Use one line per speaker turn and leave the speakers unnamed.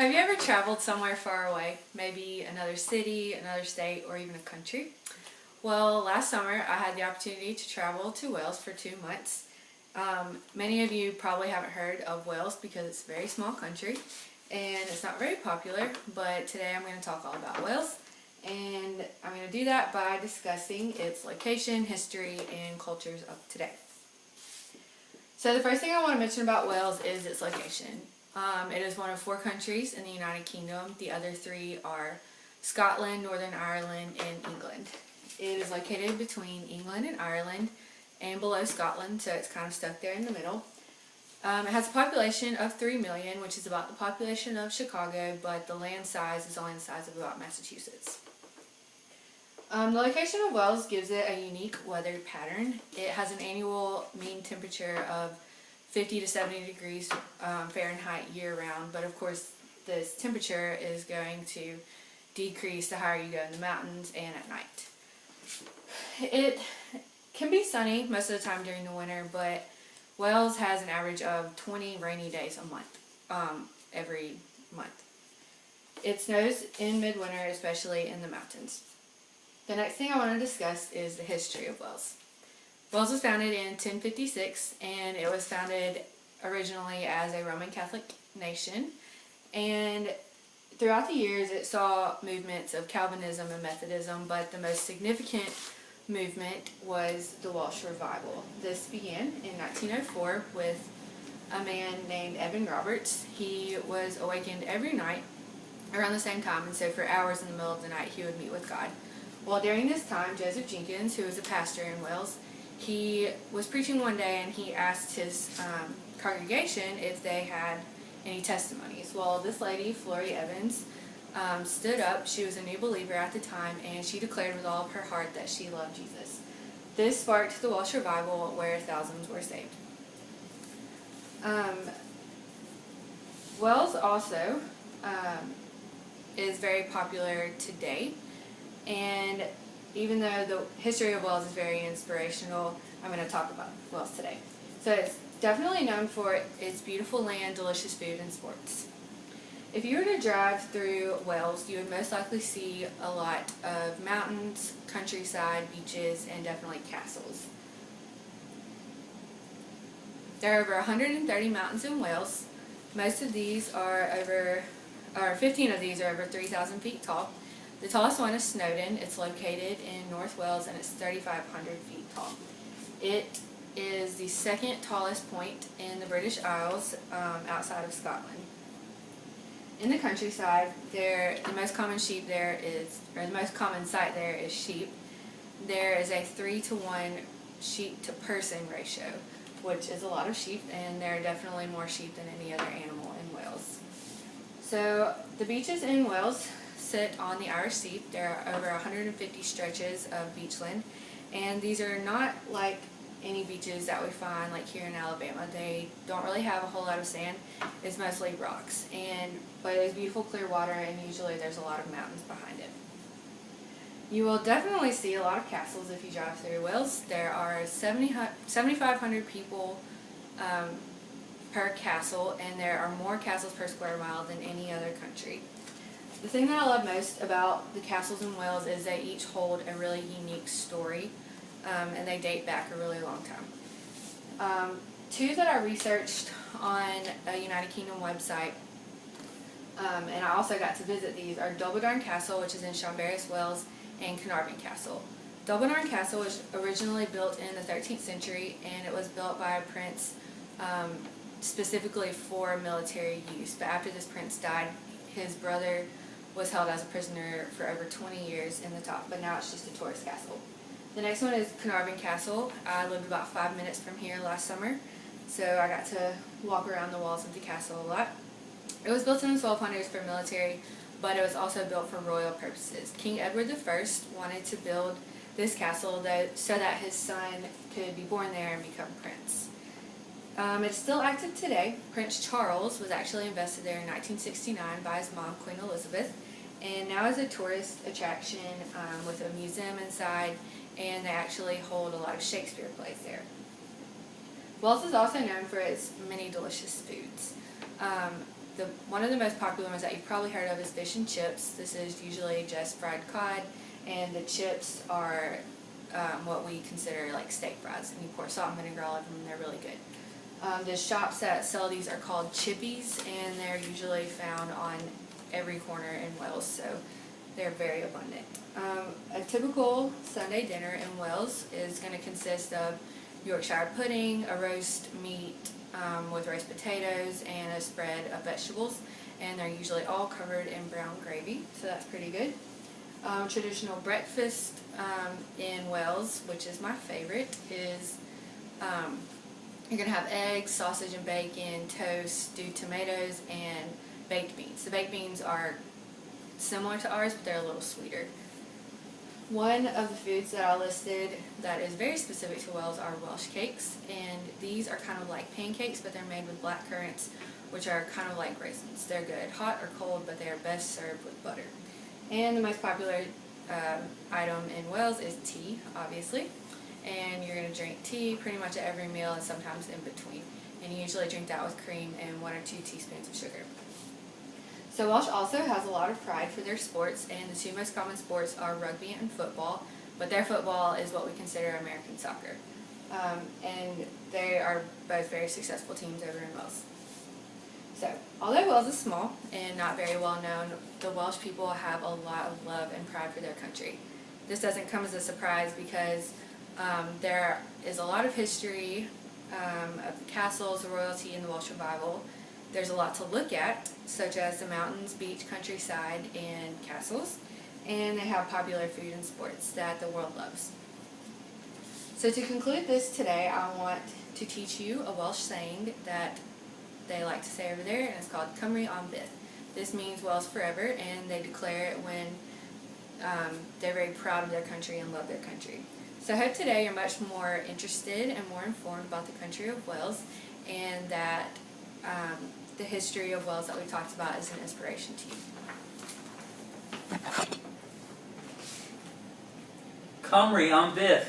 Have you ever traveled somewhere far away? Maybe another city, another state, or even a country? Well, last summer I had the opportunity to travel to Wales for 2 months. Many of you probably haven't heard of Wales because it's a very small country and it's not very popular, but today I'm going to talk all about Wales, and I'm going to do that by discussing its location, history, and cultures of today. So the first thing I want to mention about Wales is its location. It is one of 4 countries in the United Kingdom. The other 3 are Scotland, Northern Ireland, and England. It is located between England and Ireland and below Scotland, so it's kind of stuck there in the middle. It has a population of 3 million, which is about the population of Chicago, but the land size is only the size of about Massachusetts. The location of Wales gives it a unique weather pattern. It has an annual mean temperature of 50 to 70 degrees Fahrenheit year-round, but of course this temperature is going to decrease the higher you go in the mountains and at night. It can be sunny most of the time during the winter, but Wales has an average of 20 rainy days a month, every month. It snows in midwinter, especially in the mountains. The next thing I want to discuss is the history of Wales. Wales was founded in 1056, and it was founded originally as a Roman Catholic nation, and throughout the years it saw movements of Calvinism and Methodism, but the most significant movement was the Welsh Revival. This began in 1904 with a man named Evan Roberts. He was awakened every night around the same time, and so for hours in the middle of the night he would meet with God. Well, during this time, Joseph Jenkins, who was a pastor in Wales, he was preaching one day and he asked his congregation if they had any testimonies. Well, this lady, Florrie Evans, stood up. She was a new believer at the time, and she declared with all of her heart that she loved Jesus. This sparked the Welsh Revival, where thousands were saved. Wales also is very popular today, and even though the history of Wales is very inspirational, I'm going to talk about Wales today. So it's definitely known for its beautiful land, delicious food, and sports. If you were to drive through Wales, you would most likely see a lot of mountains, countryside, beaches, and definitely castles. There are over 130 mountains in Wales. Most of these are 15 of these are over 3,000 feet tall. The tallest one is Snowdon. It's located in North Wales, and it's 3,500 feet tall. It is the second tallest point in the British Isles, outside of Scotland. In the countryside, the most common site there is sheep. There is a 3-to-1 sheep to person ratio, which is a lot of sheep, and there are definitely more sheep than any other animal in Wales. So the beaches in Wales sit on the Irish Sea. There are over 150 stretches of beachland, and these are not like any beaches that we find like here in Alabama. They don't really have a whole lot of sand. It's mostly rocks, but it's beautiful clear water, and usually there's a lot of mountains behind it. You will definitely see a lot of castles if you drive through Wales. There are 7,500 people per castle, and there are more castles per square mile than any other country. The thing that I love most about the castles in Wales is they each hold a really unique story, and they date back a really long time. 2 that I researched on a United Kingdom website, and I also got to visit these, are Dolbadarn Castle, which is in Llanberis, Wales, and Carnarvon Castle. Dolbadarn Castle was originally built in the 13th century, and it was built by a prince specifically for military use. But after this prince died, his brother was held as a prisoner for over 20 years in the top, but now it's just a tourist castle. The next one is Carnarvon Castle. I lived about 5 minutes from here last summer, so I got to walk around the walls of the castle a lot. It was built in the 1200s for military, but it was also built for royal purposes. King Edward I wanted to build this castle so that his son could be born there and become prince. It's still active today. Prince Charles was actually invested there in 1969 by his mom, Queen Elizabeth, and now is a tourist attraction with a museum inside, and they actually hold a lot of Shakespeare plays there. Wales is also known for its many delicious foods. One of the most popular ones that you've probably heard of is fish and chips. This is usually just fried cod, and the chips are what we consider like steak fries, and you pour salt and vinegar all over them, and they're really good. The shops that sell these are called chippies, and they're usually found on every corner in Wales, so they're very abundant. A typical Sunday dinner in Wales is going to consist of Yorkshire pudding, a roast meat with roast potatoes, and a spread of vegetables, and they're usually all covered in brown gravy, so that's pretty good. Traditional breakfast in Wales, which is my favorite, is you're going to have eggs, sausage and bacon, toast, stewed tomatoes, and baked beans. The baked beans are similar to ours, but they're a little sweeter. One of the foods that I listed that is very specific to Wales are Welsh cakes, and these are kind of like pancakes, but they're made with black currants, which are kind of like raisins. They're good hot or cold, but they are best served with butter. And the most popular item in Wales is tea, obviously, and you're going to drink tea pretty much at every meal and sometimes in between, and you usually drink that with cream and 1 or 2 teaspoons of sugar. So Welsh also has a lot of pride for their sports, and the 2 most common sports are rugby and football, but their football is what we consider American soccer. And they are both very successful teams over in Wales. So, although Wales is small and not very well known, the Welsh people have a lot of love and pride for their country. This doesn't come as a surprise because there is a lot of history of the castles, the royalty, and the Welsh revival. There's a lot to look at, such as the mountains, beach, countryside, and castles, and they have popular food and sports that the world loves. So to conclude this today, I want to teach you a Welsh saying that they like to say over there, and it's called Cymru am byth. This means Wales forever, and they declare it when they're very proud of their country and love their country. So I hope today you're much more interested and more informed about the country of Wales, and that the history of Wales that we talked about is an inspiration to you.
Cymru am byth.